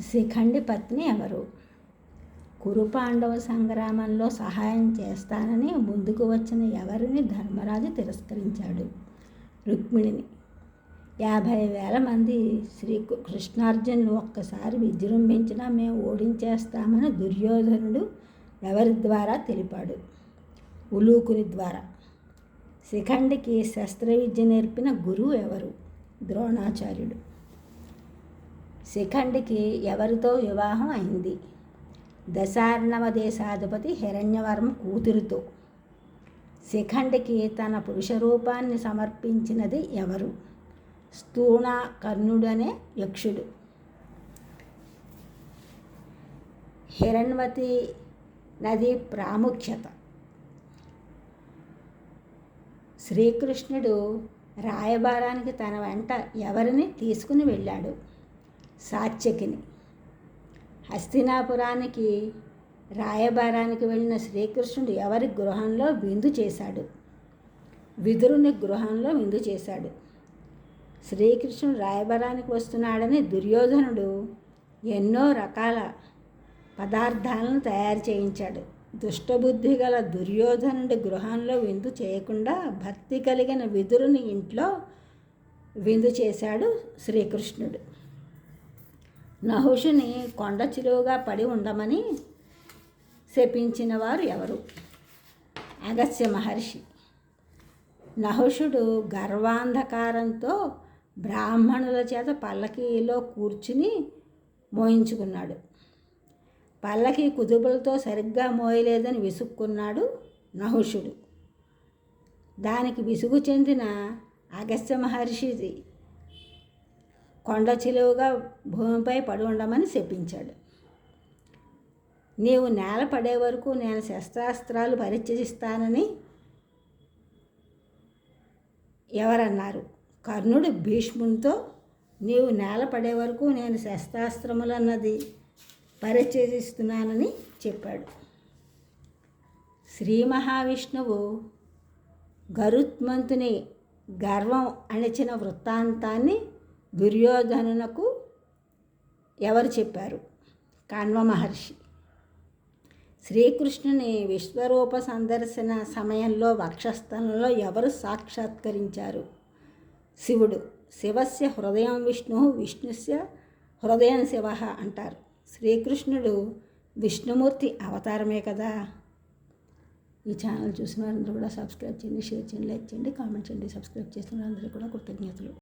శిఖండి పత్ని ఎవరు? కురుపాండవ సంగ్రామంలో సహాయం చేస్తానని ముందుకు వచ్చిన ఎవరిని ధర్మరాజు తిరస్కరించాడు? రుక్మిణిని. 50,000 మంది కృష్ణార్జునులు ఒక్కసారి విజృంభించినా మేము ఓడించేస్తామని దుర్యోధనుడు ఎవరి ద్వారా తెలిపాడు? ఉలూకుని ద్వారా. శిఖండికి శస్త్రవిద్య నేర్పిన గురువు ఎవరు? ద్రోణాచార్యుడు. శిఖండికి ఎవరితో వివాహం అయింది? దశార్ణవ దేశాధిపతి హిరణ్యవర్మ కూతురితో. శిఖండికి తన పురుష రూపాన్ని సమర్పించినది ఎవరు? స్థూణాకర్ణుడనే యక్షుడు. హిరణ్వతి నది ప్రాముఖ్యత. శ్రీకృష్ణుడు రాయబారానికి తన వెంట ఎవరిని తీసుకుని వెళ్ళాడు? సాత్యకిని. హస్తినాపురానికి రాయబారానికి వెళ్ళిన శ్రీకృష్ణుడు ఎవరి గృహంలో విందు చేశాడు? విదురుని గృహంలో విందు చేశాడు. శ్రీకృష్ణుడు రాయబారానికి వస్తున్నాడని దుర్యోధనుడు ఎన్నో రకాల పదార్థాలను తయారు చేయించాడు. దుష్టబుద్ధి గల దుర్యోధనుడి గృహంలో విందు చేయకుండా భక్తి కలిగిన విదురుని ఇంట్లో విందు చేశాడు శ్రీకృష్ణుడు. నహుషుని కొండ చిలువగా పడి ఉండమని శపించిన వారు ఎవరు? అగస్త్య మహర్షి. నహుషుడు గర్వాంధకారంతో బ్రాహ్మణుల చేత పల్లకీలో కూర్చుని మోయించుకున్నాడు. పల్లకి కుదుపులతో సరిగ్గా మోయలేదని విసుక్కున్నాడు నహుషుడు. దానికి విసుగు చెందిన అగస్త్య మహర్షి కొండ చిలువగా భూమిపై పడి ఉండమని శపించాడు. నీవు నేల పడే వరకు నేను శస్త్రాస్త్రాలు పరిత్యజిస్తానని ఎవరన్నారు? కర్ణుడు భీష్మునితో నీవు నేల పడే వరకు నేను శస్త్రాస్త్రములన్నది పరిత్యజిస్తున్నానని చెప్పాడు. శ్రీ మహావిష్ణువు గరుత్మంతుని గర్వం అణిచిన వృత్తాంతాన్ని దుర్యోధనునకు ఎవరు చెప్పారు? కణ్వ మహర్షి. శ్రీకృష్ణుని విశ్వరూప సందర్శన సమయంలో వక్షస్థలంలో ఎవరు సాక్షాత్కరించారు? శివుడు. శివస్య హృదయం విష్ణు, విష్ణుస్య హృదయం శివ అంటారు. శ్రీకృష్ణుడు విష్ణుమూర్తి అవతారమే కదా. ఈ ఛానల్ చూసిన వారందరూ కూడా సబ్స్క్రైబ్ చేయండి, షేర్ చేయండి, లైక్ చేయండి, కామెంట్ చేయండి. సబ్స్క్రైబ్ చేసిన వారందరూ కూడా కృతజ్ఞతలు.